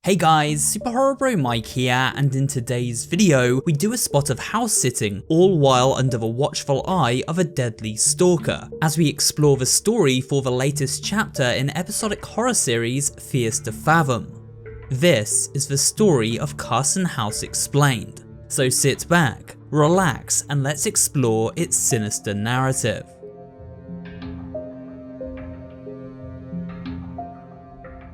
Hey guys, SuperHorrorBro Mike here, and in today's video, we do a spot of house sitting, all while under the watchful eye of a deadly stalker, as we explore the story for the latest chapter in episodic horror series Fears to Fathom. This is the story of Carson House Explained, so sit back, relax, and let's explore its sinister narrative.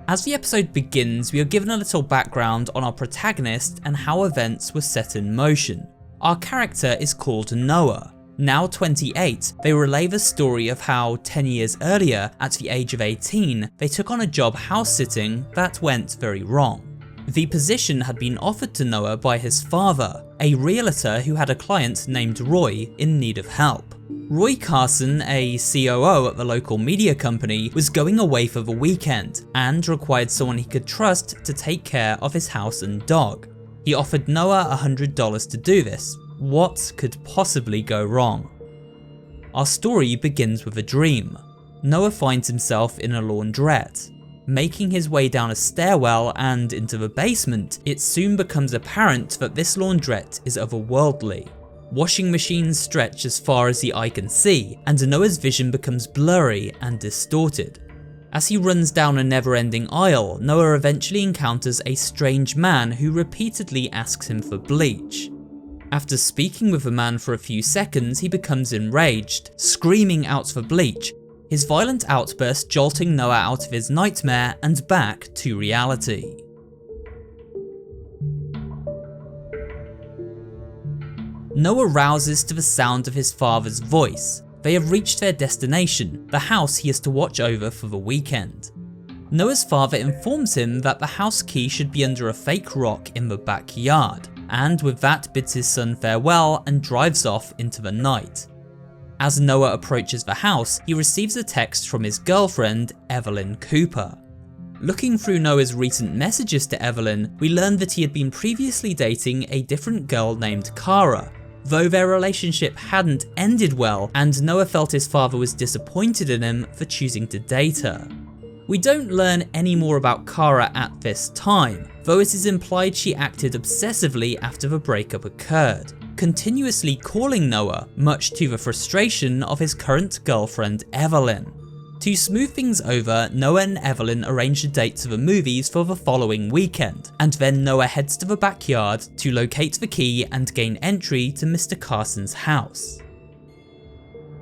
As the episode begins, we are given a little background on our protagonist and how events were set in motion. Our character is called Noah. Now 28, they relay the story of how 10 years earlier, at the age of 18, they took on a job house sitting that went very wrong. The position had been offered to Noah by his father, a realtor who had a client named Roy in need of help. Roy Carson, a COO at the local media company, was going away for the weekend and required someone he could trust to take care of his house and dog. He offered Noah $100 to do this. What could possibly go wrong? Our story begins with a dream. Noah finds himself in a laundrette. Making his way down a stairwell and into the basement, it soon becomes apparent that this laundrette is otherworldly. Washing machines stretch as far as the eye can see, and Noah's vision becomes blurry and distorted. As he runs down a never-ending aisle, Noah eventually encounters a strange man who repeatedly asks him for bleach. After speaking with the man for a few seconds, he becomes enraged, screaming out for bleach, his violent outburst jolting Noah out of his nightmare and back to reality. Noah rouses to the sound of his father's voice. They have reached their destination, the house he is to watch over for the weekend. Noah's father informs him that the house key should be under a fake rock in the backyard, and with that bids his son farewell and drives off into the night. As Noah approaches the house, he receives a text from his girlfriend, Evelyn Cooper. Looking through Noah's recent messages to Evelyn, we learn that he had been previously dating a different girl named Kara, though their relationship hadn't ended well, and Noah felt his father was disappointed in him for choosing to date her. We don't learn any more about Kara at this time, though it is implied she acted obsessively after the breakup occurred, continuously calling Noah, much to the frustration of his current girlfriend Evelyn. To smooth things over, Noah and Evelyn arrange a date to the movies for the following weekend, and then Noah heads to the backyard to locate the key and gain entry to Mr. Carson's house.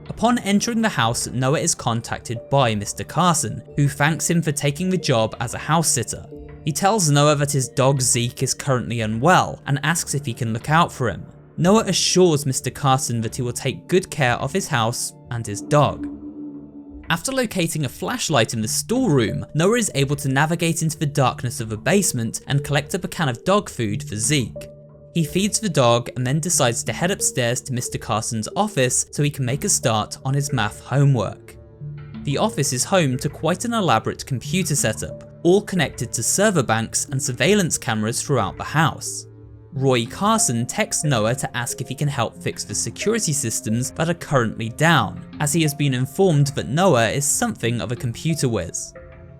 Upon entering the house, Noah is contacted by Mr. Carson, who thanks him for taking the job as a house sitter. He tells Noah that his dog Zeke is currently unwell and asks if he can look out for him. Noah assures Mr. Carson that he will take good care of his house and his dog. After locating a flashlight in the storeroom, Noah is able to navigate into the darkness of the basement and collect up a can of dog food for Zeke. He feeds the dog and then decides to head upstairs to Mr. Carson's office so he can make a start on his math homework. The office is home to quite an elaborate computer setup, all connected to server banks and surveillance cameras throughout the house. Roy Carson texts Noah to ask if he can help fix the security systems that are currently down, as he has been informed that Noah is something of a computer whiz.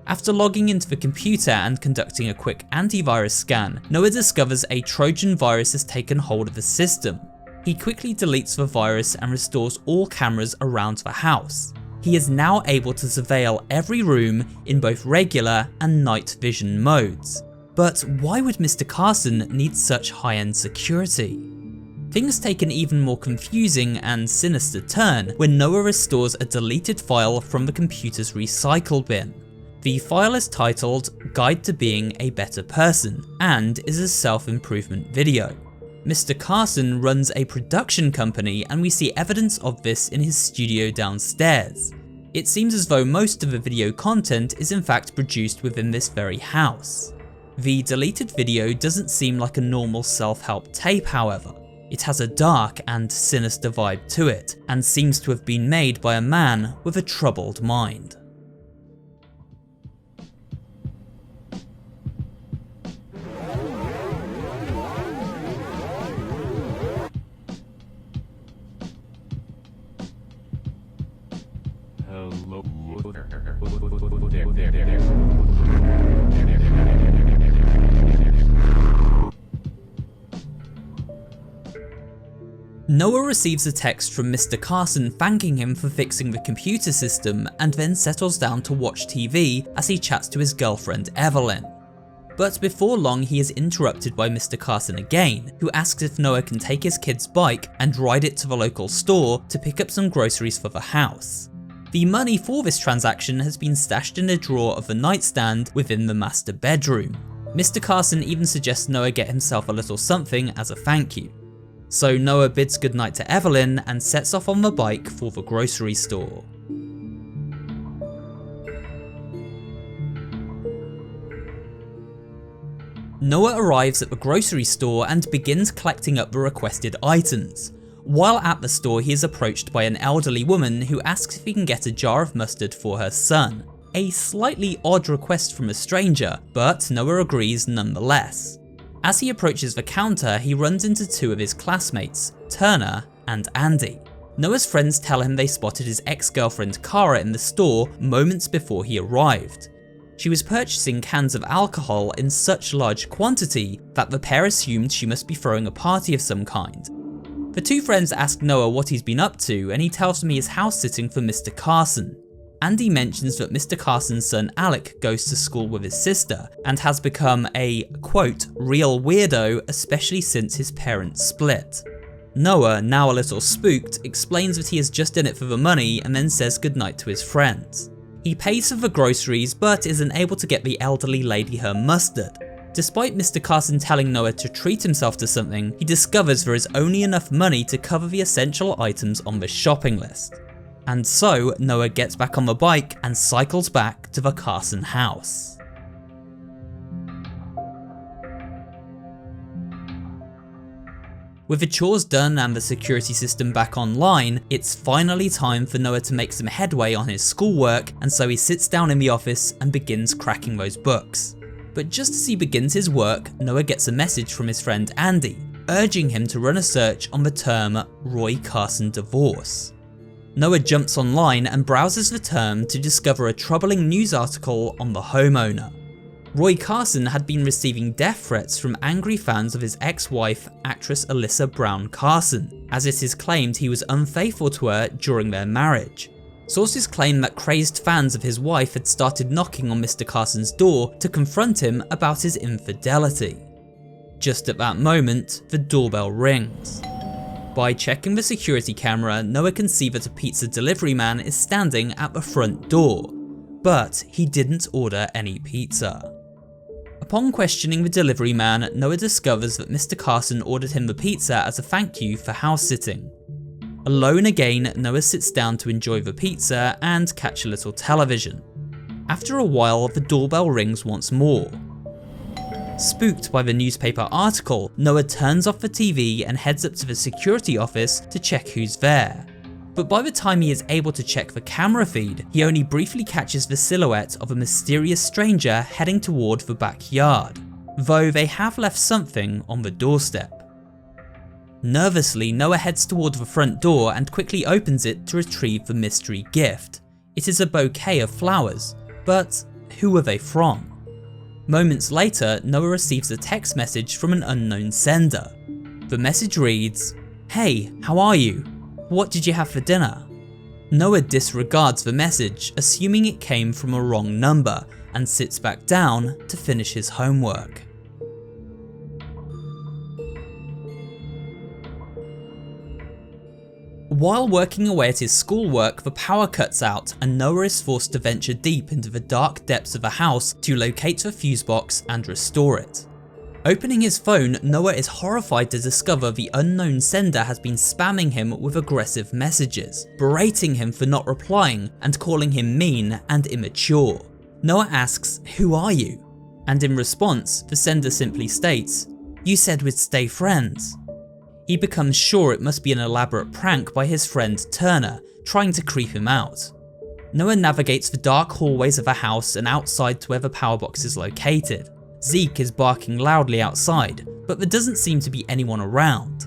After logging into the computer and conducting a quick antivirus scan, Noah discovers a Trojan virus has taken hold of the system. He quickly deletes the virus and restores all cameras around the house. He is now able to surveil every room in both regular and night vision modes. But why would Mr. Carson need such high-end security? Things take an even more confusing and sinister turn when Noah restores a deleted file from the computer's recycle bin. The file is titled Guide to Being a Better Person and is a self-improvement video. Mr. Carson runs a production company, and we see evidence of this in his studio downstairs. It seems as though most of the video content is in fact produced within this very house. The deleted video doesn't seem like a normal self-help tape, however. It has a dark and sinister vibe to it, and seems to have been made by a man with a troubled mind. Hello there. Noah receives a text from Mr. Carson thanking him for fixing the computer system and then settles down to watch TV as he chats to his girlfriend Evelyn. But before long he is interrupted by Mr. Carson again, who asks if Noah can take his kid's bike and ride it to the local store to pick up some groceries for the house. The money for this transaction has been stashed in a drawer of the nightstand within the master bedroom. Mr. Carson even suggests Noah get himself a little something as a thank you. So Noah bids goodnight to Evelyn and sets off on the bike for the grocery store. Noah arrives at the grocery store and begins collecting up the requested items. While at the store he is approached by an elderly woman who asks if he can get a jar of mustard for her son. A slightly odd request from a stranger, but Noah agrees nonetheless. As he approaches the counter, he runs into two of his classmates, Turner and Andy. Noah's friends tell him they spotted his ex-girlfriend Kara in the store moments before he arrived. She was purchasing cans of alcohol in such large quantity that the pair assumed she must be throwing a party of some kind. The two friends ask Noah what he's been up to, and he tells them he is house sitting for Mr. Carson. Andy mentions that Mr. Carson's son Alec goes to school with his sister and has become a, quote, real weirdo, especially since his parents split. Noah, now a little spooked, explains that he is just in it for the money and then says goodnight to his friends. He pays for the groceries but isn't able to get the elderly lady her mustard. Despite Mr. Carson telling Noah to treat himself to something, he discovers there is only enough money to cover the essential items on the shopping list. And so Noah gets back on the bike and cycles back to the Carson house. With the chores done and the security system back online, it's finally time for Noah to make some headway on his schoolwork, and so he sits down in the office and begins cracking those books. But just as he begins his work, Noah gets a message from his friend Andy, urging him to run a search on the term Roy Carson divorce. Noah jumps online and browses the term to discover a troubling news article on the homeowner. Roy Carson had been receiving death threats from angry fans of his ex-wife, actress Alyssa Brown Carson, as it is claimed he was unfaithful to her during their marriage. Sources claim that crazed fans of his wife had started knocking on Mr. Carson's door to confront him about his infidelity. Just at that moment, the doorbell rings. By checking the security camera, Noah can see that a pizza delivery man is standing at the front door, but he didn't order any pizza. Upon questioning the delivery man, Noah discovers that Mr. Carson ordered him the pizza as a thank you for house sitting. Alone again, Noah sits down to enjoy the pizza and catch a little television. After a while, the doorbell rings once more. Spooked by the newspaper article, Noah turns off the TV and heads up to the security office to check who's there. But by the time he is able to check the camera feed, he only briefly catches the silhouette of a mysterious stranger heading toward the backyard, though they have left something on the doorstep. Nervously, Noah heads toward the front door and quickly opens it to retrieve the mystery gift. It is a bouquet of flowers, but who are they from? Moments later, Noah receives a text message from an unknown sender. The message reads, "Hey, how are you? What did you have for dinner?" Noah disregards the message, assuming it came from a wrong number, and sits back down to finish his homework. While working away at his schoolwork, the power cuts out and Noah is forced to venture deep into the dark depths of the house to locate the fuse box and restore it. Opening his phone, Noah is horrified to discover the unknown sender has been spamming him with aggressive messages, berating him for not replying and calling him mean and immature. Noah asks, "Who are you?" And in response, the sender simply states, "You said we'd stay friends." He becomes sure it must be an elaborate prank by his friend Turner, trying to creep him out. Noah navigates the dark hallways of a house and outside to where the power box is located. Zeke is barking loudly outside, but there doesn't seem to be anyone around.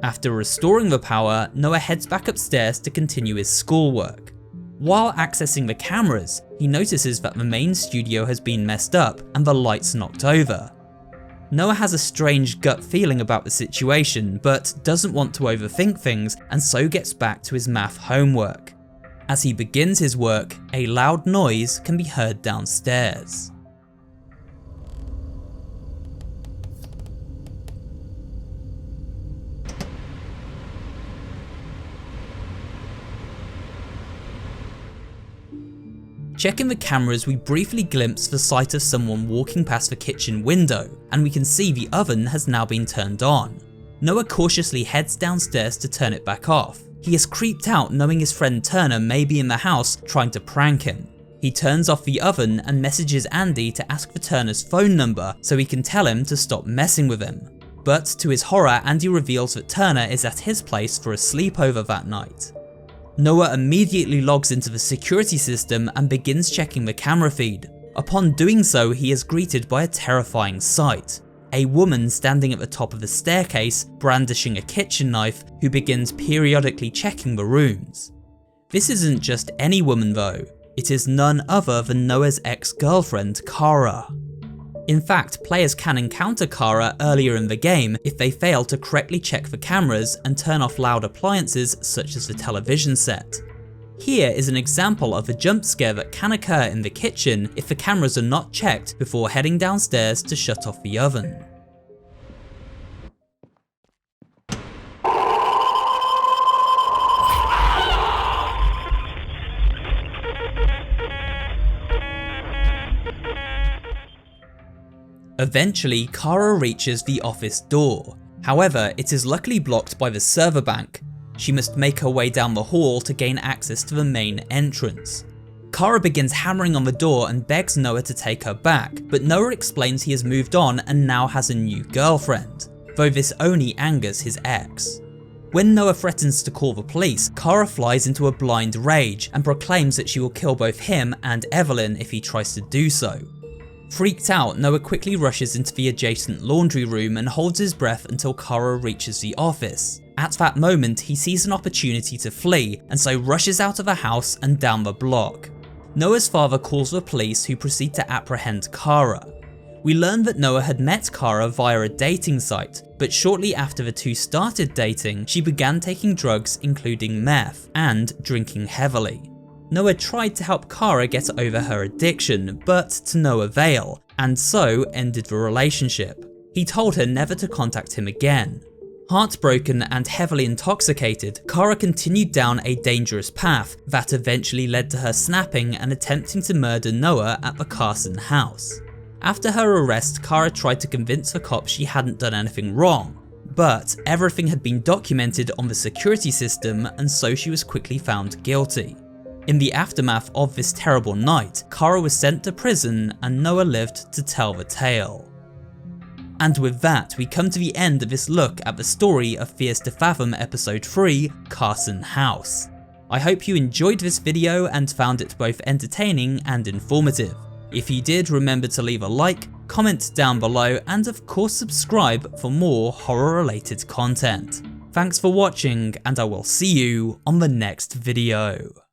After restoring the power, Noah heads back upstairs to continue his schoolwork. While accessing the cameras, he notices that the main studio has been messed up and the lights knocked over. Noah has a strange gut feeling about the situation, but doesn't want to overthink things, and so gets back to his math homework. As he begins his work, a loud noise can be heard downstairs. Checking the cameras, we briefly glimpse the sight of someone walking past the kitchen window, and we can see the oven has now been turned on. Noah cautiously heads downstairs to turn it back off. He is creeped out knowing his friend Turner may be in the house trying to prank him. He turns off the oven and messages Andy to ask for Turner's phone number so he can tell him to stop messing with him. But to his horror, Andy reveals that Turner is at his place for a sleepover that night. Noah immediately logs into the security system and begins checking the camera feed. Upon doing so, he is greeted by a terrifying sight. A woman standing at the top of the staircase, brandishing a kitchen knife, who begins periodically checking the rooms. This isn't just any woman though, it is none other than Noah's ex-girlfriend, Kara. In fact, players can encounter Kara earlier in the game if they fail to correctly check the cameras and turn off loud appliances such as the television set. Here is an example of a jump scare that can occur in the kitchen if the cameras are not checked before heading downstairs to shut off the oven. Eventually, Kara reaches the office door. However, it is luckily blocked by the server bank. She must make her way down the hall to gain access to the main entrance. Kara begins hammering on the door and begs Noah to take her back, but Noah explains he has moved on and now has a new girlfriend, though this only angers his ex. When Noah threatens to call the police, Kara flies into a blind rage and proclaims that she will kill both him and Evelyn if he tries to do so. Freaked out, Noah quickly rushes into the adjacent laundry room and holds his breath until Kara reaches the office. At that moment, he sees an opportunity to flee and so rushes out of the house and down the block. Noah's father calls the police, who proceed to apprehend Kara. We learn that Noah had met Kara via a dating site, but shortly after the two started dating, she began taking drugs including meth and drinking heavily. Noah tried to help Kara get over her addiction, but to no avail, and so ended the relationship. He told her never to contact him again. Heartbroken and heavily intoxicated, Kara continued down a dangerous path that eventually led to her snapping and attempting to murder Noah at the Carson House. After her arrest, Kara tried to convince the cops she hadn't done anything wrong, but everything had been documented on the security system, and so she was quickly found guilty. In the aftermath of this terrible night, Kara was sent to prison and Noah lived to tell the tale. And with that, we come to the end of this look at the story of Fears to Fathom episode 3, Carson House. I hope you enjoyed this video and found it both entertaining and informative. If you did, remember to leave a like, comment down below, and of course subscribe for more horror related content. Thanks for watching, and I will see you on the next video.